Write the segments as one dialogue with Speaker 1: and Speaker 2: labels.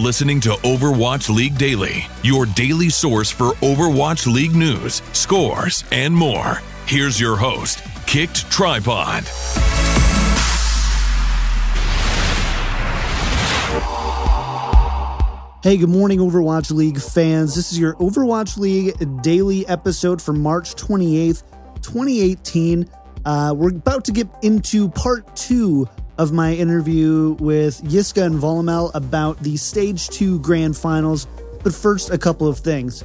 Speaker 1: listening to Overwatch League Daily, your daily source for Overwatch League news, scores, and more. Here's your host, KickedTripod.
Speaker 2: Hey, good morning, Overwatch League fans. This is your Overwatch League daily episode for March 28th, 2018. We're about to get into part 2 of my interview with Yiska and Volamel about the Stage 2 Grand Finals. But first, a couple of things.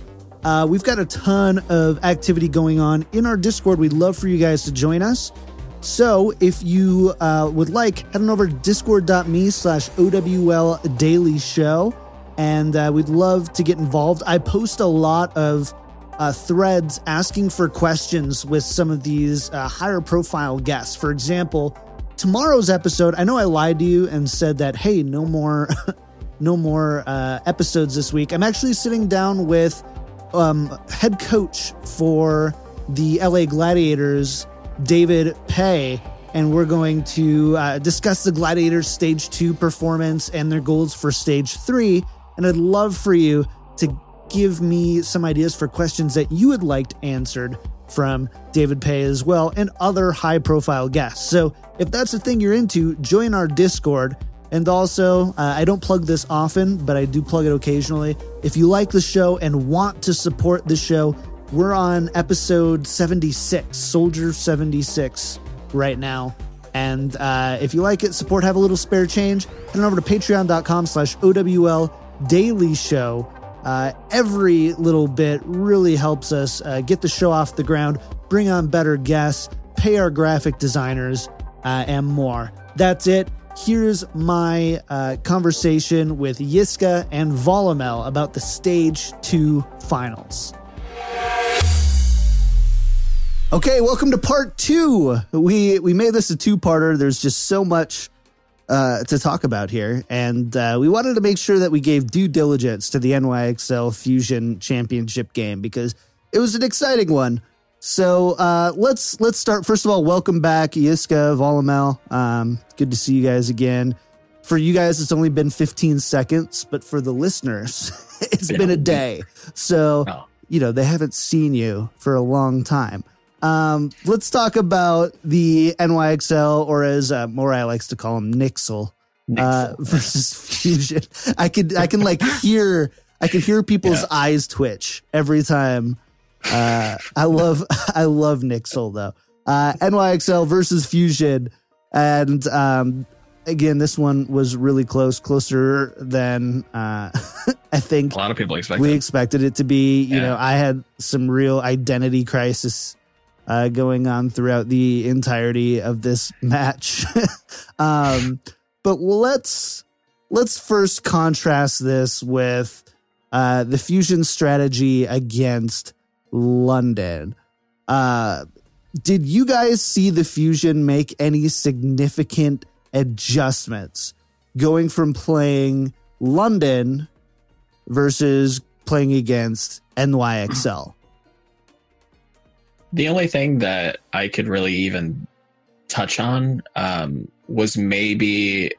Speaker 2: We've got a ton of activity going on in our Discord. We'd love for you guys to join us. So if you would like, head on over to discord.me/OWL Daily Show. And we'd love to get involved. I post a lot of threads asking for questions with some of these higher profile guests. For example, tomorrow's episode, I know I lied to you and said that, hey, no more episodes this week. I'm actually sitting down with head coach for the LA Gladiators, David Pay, and we're going to discuss the Gladiators Stage 2 performance and their goals for Stage 3. And I'd love for you to give me some ideas for questions that you would like answered from David Pay as well and other high-profile guests. So if that's the thing you're into, join our Discord. And also, I don't plug this often, but I do plug it occasionally. If you like the show and want to support the show, we're on episode 76, Soldier 76 right now. And if you like it, support, have a little spare change, head on over to patreon.com/OWL Daily Show. Every little bit really helps us get the show off the ground, bring on better guests, pay our graphic designers, and more. That's it. Here's my conversation with Yiska and Volamel about the Stage 2 Finals. Okay, welcome to part 2. We made this a two-parter. There's just so much to talk about here, and we wanted to make sure that we gave due diligence to the NYXL Fusion Championship game because it was an exciting one. So let's start. First of all, welcome back, Yiska, Volamel. Good to see you guys again. For you guys, it's only been 15 seconds, but for the listeners, it's been a day. So, they haven't seen you for a long time. Let's talk about the NYXL, or as Morai likes to call them, NYXL, versus Fusion. I can hear people's eyes twitch every time. I love NYXL though. NYXL versus Fusion, and again, this one was really closer than I think
Speaker 3: a lot of people expected.
Speaker 2: We expected it to be. You know, I had some real identity crisis going on throughout the entirety of this match. But let's first contrast this with the Fusion strategy against London. Did you guys see the Fusion make any significant adjustments going from playing London versus playing against NYXL?
Speaker 3: The only thing that I could really even touch on was maybe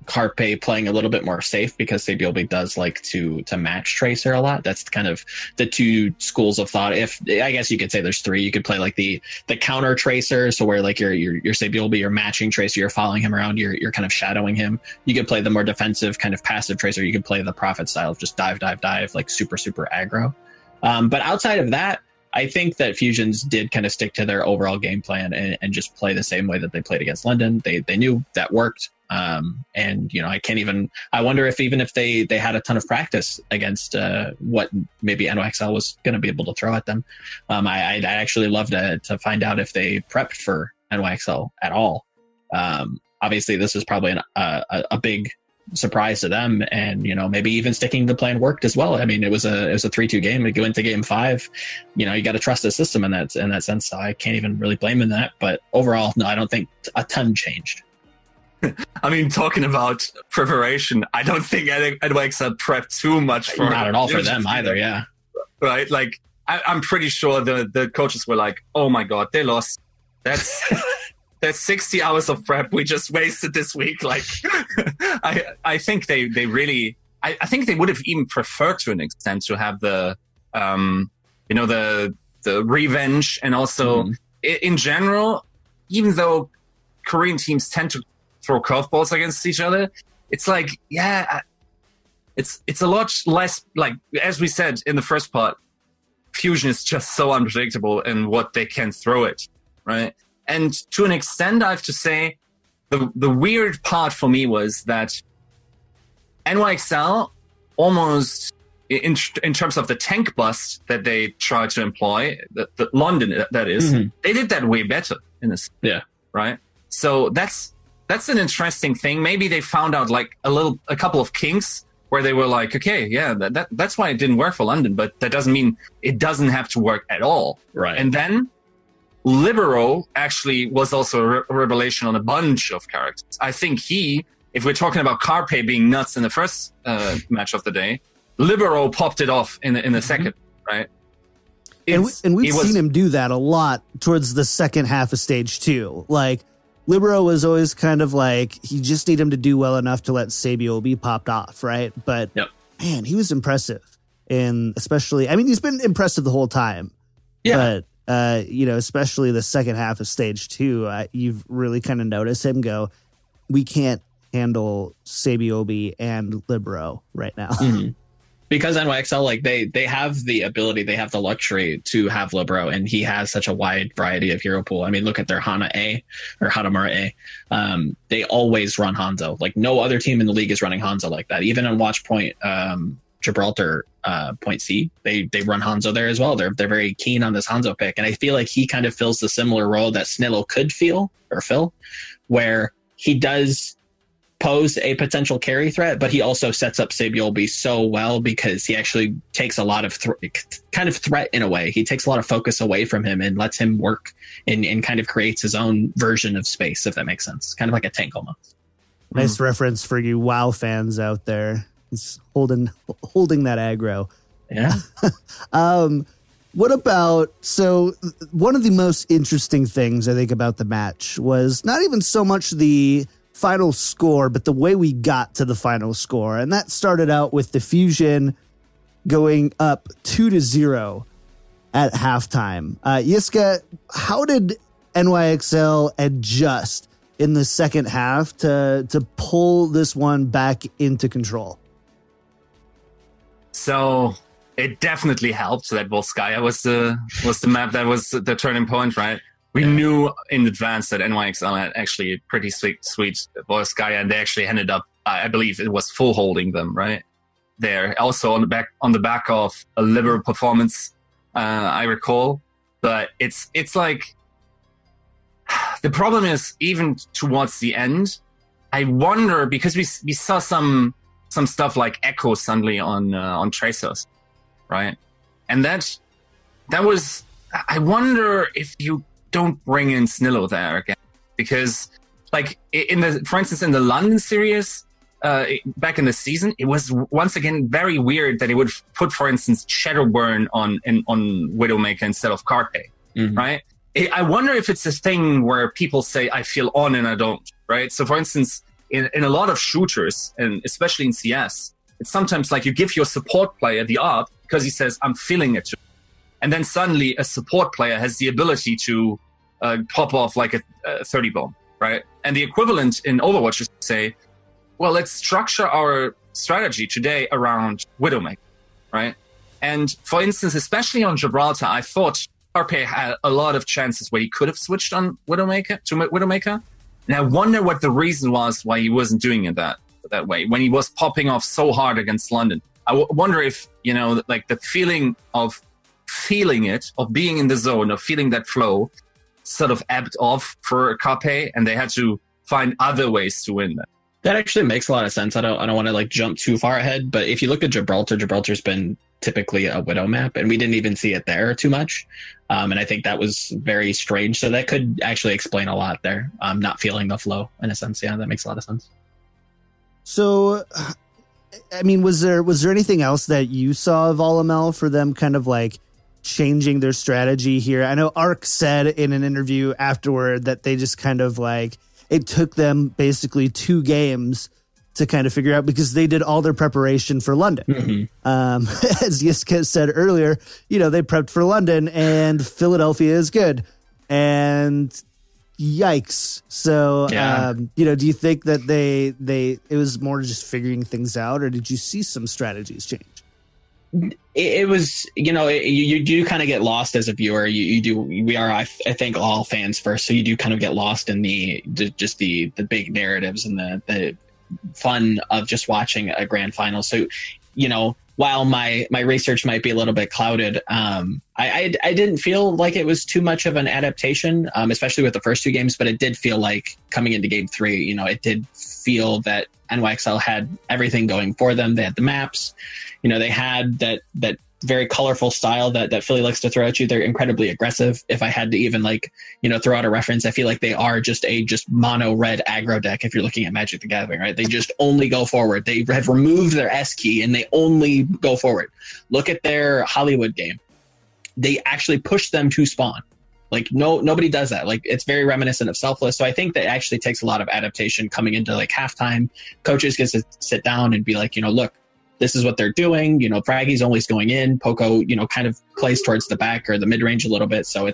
Speaker 3: Carpe playing a little bit more safe because Sabiolbe does like to match Tracer a lot. That's kind of the two schools of thought. If I guess you could say there's three. You could play like the counter Tracer, so where like your Sabiolbe, you're matching Tracer, you're following him around, you're kind of shadowing him. You could play the more defensive kind of passive Tracer. You could play the Prophet style of just dive, like super aggro. But outside of that, I think that Fusions did kind of stick to their overall game plan and just play the same way that they played against London. They knew that worked. And I wonder if even if they had a ton of practice against what maybe NYXL was going to be able to throw at them. I'd actually love to find out if they prepped for NYXL at all. Obviously, this is probably a big surprise to them, and maybe even sticking to the plan worked as well. I mean, it was a 3-2 game. We go into game 5, you got to trust the system in that sense. So I can't even really blame in that. But overall, no, I don't think a ton changed.
Speaker 4: I mean, talking about preparation, I don't think NYXL prepped too much for
Speaker 3: not at all for them either. Yeah,
Speaker 4: right. Like I'm pretty sure the coaches were like, "Oh my god, they lost. That's 60 hours of prep we just wasted this week." Like, I think they really I think they would have even preferred to an extent to have the revenge, and also in general, even though Korean teams tend to throw curveballs against each other, it's like, it's a lot less, like, as we said in the first part, Fusion is just so unpredictable in what they can throw it, right? And to an extent, I have to say, the weird part for me was that NYXL almost, in terms of the tank bust that they tried to employ, the London, that is, they did that way better in this.
Speaker 3: Yeah.
Speaker 4: Right? So that's an interesting thing. Maybe they found out like a couple of kinks where they were like, okay, yeah, that's why it didn't work for London, but that doesn't mean it doesn't have to work at all.
Speaker 3: Right.
Speaker 4: And then Libero actually was also a revelation on a bunch of characters. I think if we're talking about Carpe being nuts in the first match of the day, Libero popped it off in the second, right?
Speaker 2: And we've seen him do that a lot towards the second half of stage 2. Like, Libero was always kind of like, you just need him to do well enough to let Sabio be popped off, right? But, man, he was impressive. And especially, I mean, he's been impressive the whole time. Yeah. But, especially the second half of stage 2, you've really kind of noticed him go, we can't handle Sabiobi and Libero right now.
Speaker 3: Because NYXL, like, they have the ability, they have the luxury to have Libero, and he has such a wide variety of hero pool. I mean, look at their Hana A or Hanamura A. They always run Hanzo. Like, no other team in the league is running Hanzo like that. Even on Watch Point, Gibraltar Point C, they run Hanzo there as well. They're very keen on this Hanzo pick, and I feel like he kind of fills the similar role that Snillo could fill, where he does pose a potential carry threat, but he also sets up Sabiolbi so well because he actually takes a lot of kind of threat in a way. He takes a lot of focus away from him and lets him work and kind of creates his own version of space, if that makes sense. Kind of like a tank almost.
Speaker 2: Nice reference for you WoW fans out there. It's holding that aggro.
Speaker 3: Yeah.
Speaker 2: What about, so one of the most interesting things I think about the match was not even so much the final score, but the way we got to the final score. And that started out with the Fusion going up 2-0 at halftime. Yiska, how did NYXL adjust in the second half to pull this one back into control?
Speaker 4: So it definitely helped that Volskaya was the map that was the turning point, right? We knew in advance that NYXL had actually a pretty sweet Volskaya, and they actually ended up, I believe it was full holding them, right? There. Also on the back of a Libero performance, I recall. But it's like, the problem is, even towards the end, I wonder, because we saw some stuff like Echo suddenly on Tracers, right? And that was, I wonder if you don't bring in Snillo there again, because like for instance in the London series back in the season, it was once again very weird that he would put, for instance, Shadowburn on Widowmaker instead of Carpe, right? I wonder if it's a thing where people say I feel on and I don't, right? So for instance, in a lot of shooters, and especially in CS, it's sometimes like you give your support player the ARP because he says I'm feeling it too. And then suddenly a support player has the ability to pop off like a 30 bomb, right? And the equivalent in Overwatch is to say, well, let's structure our strategy today around Widowmaker, right? And for instance, especially on Gibraltar, I thought Carpe had a lot of chances where he could have switched on Widowmaker. And I wonder what the reason was why he wasn't doing it that way when he was popping off so hard against London. I wonder if, like the feeling of feeling it, of being in the zone, of feeling that flow, sort of ebbed off for Carpe, and they had to find other ways to win that.
Speaker 3: That actually makes a lot of sense. I don't want to like jump too far ahead, but if you look at Gibraltar's been typically a Widow map, and we didn't even see it there too much. And I think that was very strange. So that could actually explain a lot there. Not feeling the flow in a sense. Yeah, that makes a lot of sense.
Speaker 2: So, I mean, was there anything else that you saw of Volamel for them kind of like changing their strategy here? I know Ark said in an interview afterward that they just kind of like, it took them basically 2 games to kind of figure out, because they did all their preparation for London. As Yiska said earlier, they prepped for London, and Philadelphia is good. And yikes. So, do you think that it was more just figuring things out, or did you see some strategies change?
Speaker 3: It was, you do kind of get lost as a viewer. You do. We are, I think, all fans first. So you do kind of get lost in the big narratives and the fun of just watching a grand final. So, while my research might be a little bit clouded, I didn't feel like it was too much of an adaptation, especially with the first two games. But it did feel like coming into game 3, it did feel that NYXL had everything going for them. They had the maps, they had that very colorful style that Philly likes to throw at you. They're incredibly aggressive. If I had to even throw out a reference, I feel like they are just mono red aggro deck. If you're looking at Magic the Gathering, right? They just only go forward. They have removed their S key and they only go forward. Look at their Hollywood game. They actually push them to spawn. Nobody does that. It's very reminiscent of Selfless. So I think that actually takes a lot of adaptation coming into halftime. Coaches get to sit down and be like, look, this is what they're doing. Fraggy's always going in. Poco, kind of plays towards the back or the mid range a little bit. So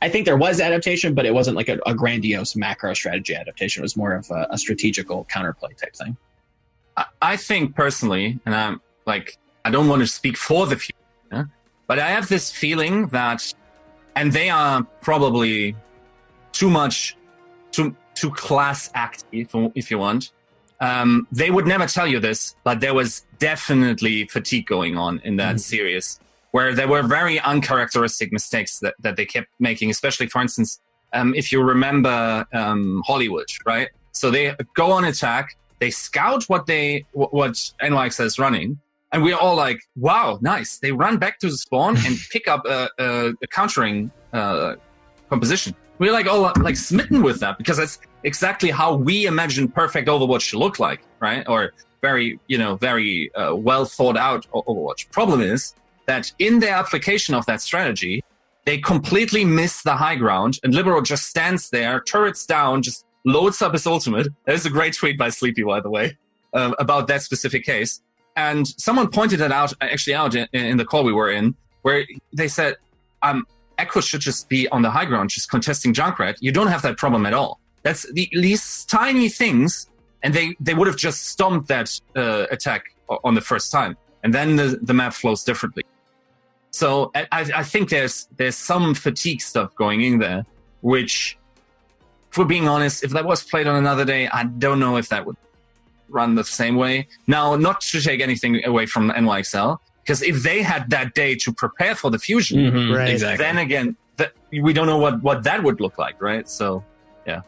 Speaker 3: I think there was adaptation, but it wasn't like a grandiose macro strategy adaptation. It was more of a strategical counterplay type thing.
Speaker 4: I think personally, and I don't want to speak for the future, but I have this feeling that, and they are probably too class active, if you want. They would never tell you this, but there was definitely fatigue going on in that series, where there were very uncharacteristic mistakes that they kept making, especially, for instance, if you remember Hollywood, right? So they go on attack, they scout what NYXL is running, and we're all like, wow, nice. They run back to the spawn and pick up a countering composition. We're all smitten with that, because that's exactly how we imagine perfect Overwatch to look like, right? Or very well thought out Overwatch. Problem is that in their application of that strategy, they completely miss the high ground, and Libero just stands there, turrets down, just loads up his ultimate. There's a great tweet by Sleepy, by the way, about that specific case. And someone pointed it out in the call we were in, where they said, Echo should just be on the high ground, just contesting Junkrat. You don't have that problem at all. That's these tiny things, and they would have just stomped that attack on the first time, and then the map flows differently. So I think there's some fatigue stuff going in there, which, if we're being honest, if that was played on another day, I don't know if that would run the same way. Now, not to take anything away from NYXL, because if they had that day to prepare for the Fusion,
Speaker 2: right.
Speaker 3: Exactly.
Speaker 4: then again, we don't know what that would look like, right? So, yeah.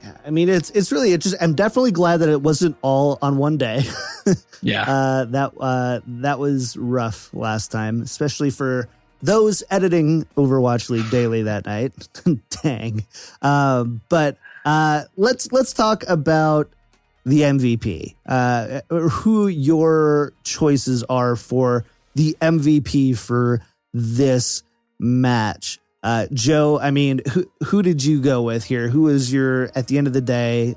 Speaker 2: Yeah, I mean, it's really interesting. I'm definitely glad that it wasn't all on one day.
Speaker 3: Yeah.
Speaker 2: That was rough last time, especially for those editing Overwatch League Daily that night. Dang. But let's talk about the MVP, who your choices are for the MVP for this match. Joe, I mean, who did you go with here? Who was your, at the end of the day,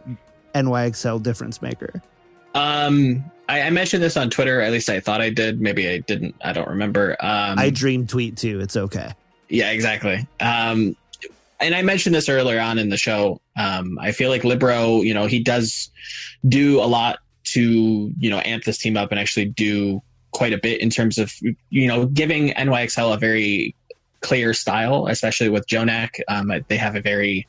Speaker 2: NYXL difference maker?
Speaker 3: I mentioned this on Twitter. At least I thought I did. Maybe I didn't. I don't remember.
Speaker 2: I dream tweet too. It's okay.
Speaker 3: Yeah, exactly. And I mentioned this earlier on in the show. I feel like Libero, he does do a lot to, amp this team up and actually do quite a bit in terms of, giving NYXL a very clear style, especially with Jonak. They have a very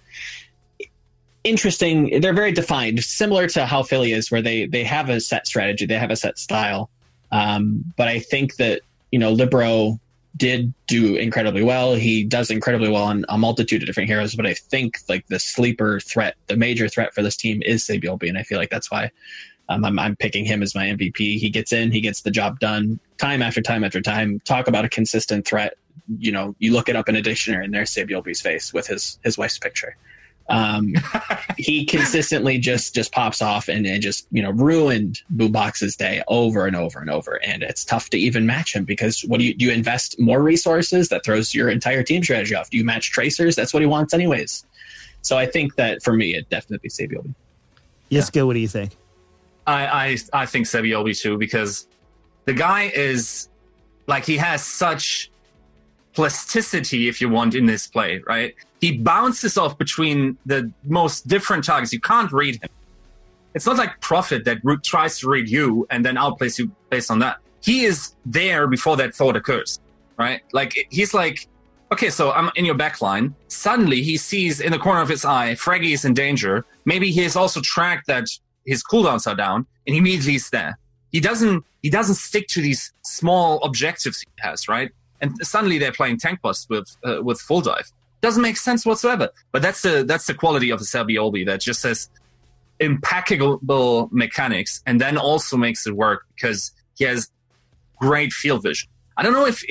Speaker 3: interesting, they're very defined, similar to how Philly is, where they have a set strategy, they have a set style. But I think that, Libero did do incredibly well. He does incredibly well on a multitude of different heroes, but I think the sleeper threat, the major threat for this team is Sabiolby, and I feel like that's why I'm picking him as my MVP. He gets in, he gets the job done time after time after time. Talk about a consistent threat. You look it up in a dictionary and there's Sabiolby's face with his wife's picture. He consistently just pops off and just ruined Boombox's day over and over and over, and it's tough to even match him, because what do you invest more resources? That throws your entire team strategy off. Do you match tracers? That's what he wants anyways. So I think that for me, it definitely Sabiolby.
Speaker 2: Yiska, what do you think?
Speaker 4: I think Sebiobi too, because the guy is like, he has such plasticity, if you want, in this play, right? He bounces off between the most different targets. You can't read him. It's not like Prophet that tries to read you and then outplays you based on that. He is there before that thought occurs, right? Like, he's like, okay, so I'm in your back line. Suddenly he sees in the corner of his eye, Fraggy is in danger. Maybe he has also tracked that his cooldowns are down, and immediately he's there. He doesn't stick to these small objectives he has, right? And suddenly they're playing tank boss with full dive. Doesn't make sense whatsoever. But that's the quality of the Sebiobi, that just says impeccable mechanics, and then also makes it work because he has great field vision. I don't know if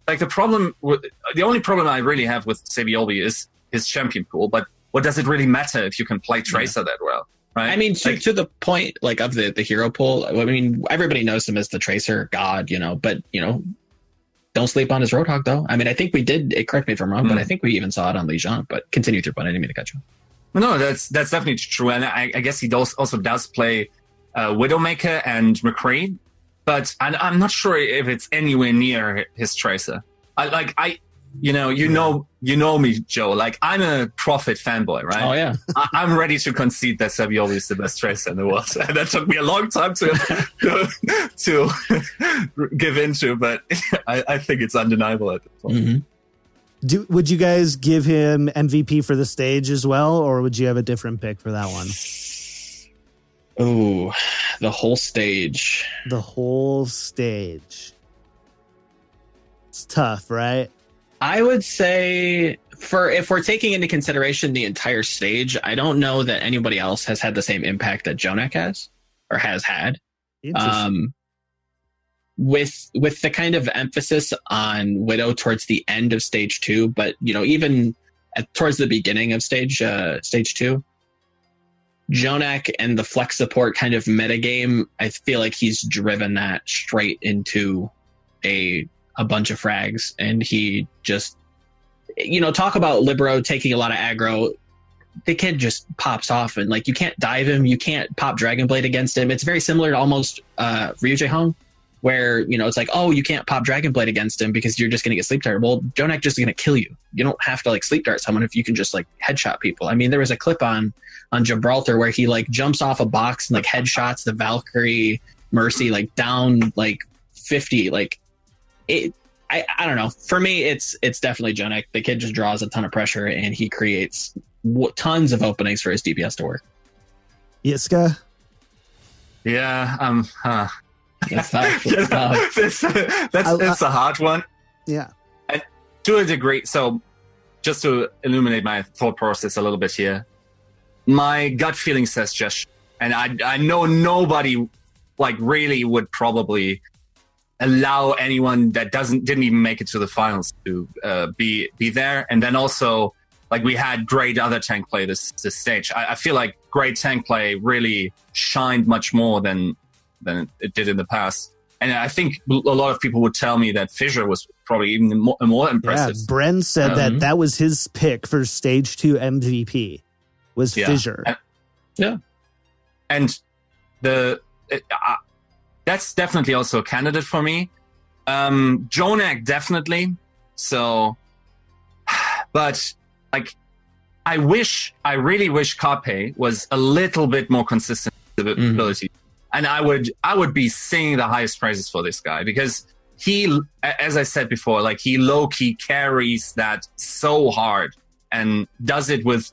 Speaker 4: like the only problem I really have with Sebiobi is his champion pool, but what does it really matter if you can play Tracer that well, right?
Speaker 3: I mean, to the point, like, of the hero pool, I mean, everybody knows him as the Tracer god, but, don't sleep on his Roadhog, though. I mean, I think we did, correct me if I'm wrong, but I think we even saw it on Lijiang, but continue through, but I didn't mean to cut you.
Speaker 4: No, that's definitely true. And I guess he also does play Widowmaker and McCree, but I'm not sure if it's anywhere near his Tracer. You know me, Joe. Like, I'm a Prophet fanboy, right? Oh yeah. I'm ready to concede that Sebiobi is the best Tracer in the world, and that took me a long time to give into, but I think it's undeniable at this point.
Speaker 2: Mm-hmm. Would you guys give him MVP for the stage as well, or would you have a different pick for that one?
Speaker 3: Oh, the whole stage.
Speaker 2: The whole stage. It's tough, right?
Speaker 3: I would say, if we're taking into consideration the entire stage, I don't know that anybody else has had the same impact that Jonak has, or has had. With the kind of emphasis on Widow towards the end of stage 2, but even towards the beginning of stage 2, Jonak and the flex support kind of metagame, I feel like he's driven that straight into a bunch of frags, and he just, talk about Libero taking a lot of aggro. The kid just pops off, and like, you can't dive him, you can't pop Dragon Blade against him. It's very similar to almost Ryujie Hong, where it's like, oh, you can't pop Dragon Blade against him because you're just gonna get sleep darted. Well, Jonak just gonna kill you. You don't have to like sleep dart someone if you can just like headshot people. I mean, there was a clip on Gibraltar where he like jumps off a box and like headshots the Valkyrie Mercy like down like 50. Like, I don't know. For me, it's definitely Jonak. The kid just draws a ton of pressure, and he creates tons of openings for his DPS to work.
Speaker 2: Yiska?
Speaker 4: Yeah,
Speaker 3: That's
Speaker 4: a hard one.
Speaker 2: Yeah.
Speaker 4: And to a degree, so just to illuminate my thought process a little bit here, my gut feeling says Jesh, and I know nobody like really would probably allow anyone that didn't even make it to the finals to be there. And then also, like, we had great other tank play this stage. I feel like great tank play really shined much more than it did in the past. And I think a lot of people would tell me that Fissure was probably even more impressive.
Speaker 2: Yeah, Bren said that was his pick for stage 2 MVP was Fissure.
Speaker 4: And that's definitely also a candidate for me. Jonak, definitely. So, but like, I really wish Carpe was a little bit more consistent with ability. And I would be singing the highest praises for this guy, because he, as I said before, like, he low-key carries that so hard and does it with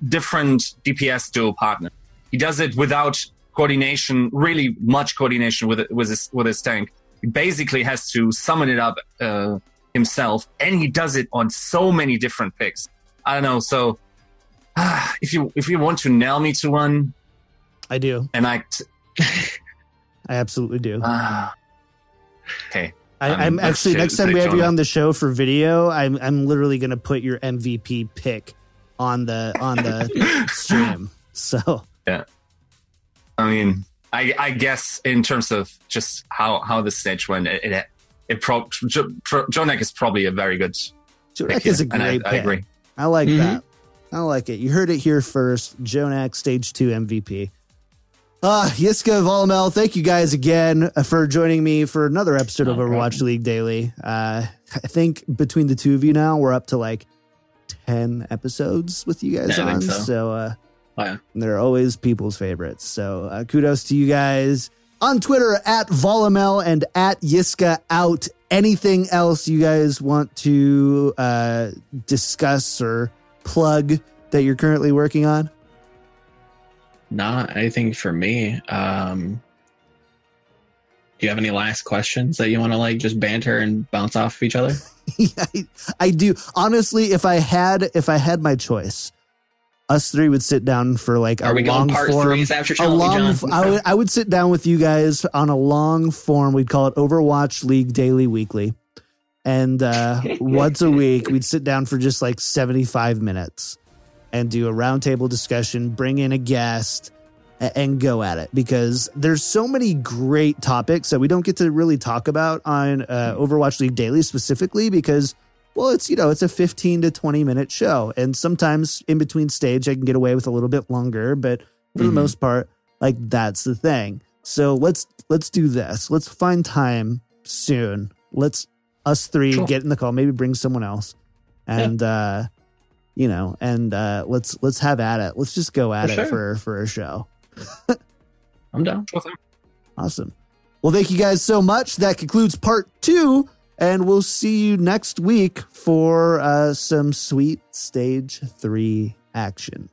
Speaker 4: different DPS duo partners. He does it without coordination, really much coordination with his tank. He basically has to summon it up himself, and he does it on so many different picks. I don't know. So if you want to nail me to one,
Speaker 2: I do,
Speaker 4: and I
Speaker 2: absolutely do.
Speaker 4: Okay.
Speaker 2: I'm actually, next time we have you on the show for video, I'm literally going to put your MVP pick on the stream. So
Speaker 4: yeah. I mean, I guess in terms of just how the stage went, Jonak is probably a very good.
Speaker 2: Jonak is a great pick.
Speaker 4: I agree.
Speaker 2: I like that. I like it. You heard it here first. Jonak, stage 2 MVP. Yiska, Volamel, thank you guys again for joining me for another episode of Overwatch League Daily. I think between the two of you now, we're up to like 10 episodes with you guys on. So they're always people's favorites. So kudos to you guys. On Twitter, at Volamel and at Yiska out. Anything else you guys want to discuss or plug that you're currently working on?
Speaker 3: Not anything for me. Do you have any last questions that you want to like just banter and bounce off of each other?
Speaker 2: Yeah, I do. Honestly, if I had my choice, us three would sit down for like a long form. I would sit down with you guys on a long form. We'd call it Overwatch League Daily Weekly. And once a week, we'd sit down for just like 75 minutes and do a roundtable discussion, bring in a guest, and go at it. Because there's so many great topics that we don't get to really talk about on Overwatch League Daily specifically because, well, it's a 15 to 20 minute show. And sometimes in between stage, I can get away with a little bit longer. But for the most part, like that's the thing. So let's do this. Let's find time soon. Us three get in the call, maybe bring someone else. And, let's have at it. Let's just go at it for a show.
Speaker 3: I'm down.
Speaker 2: Awesome. Well, thank you guys so much. That concludes part 2, and we'll see you next week for some sweet stage 3 action.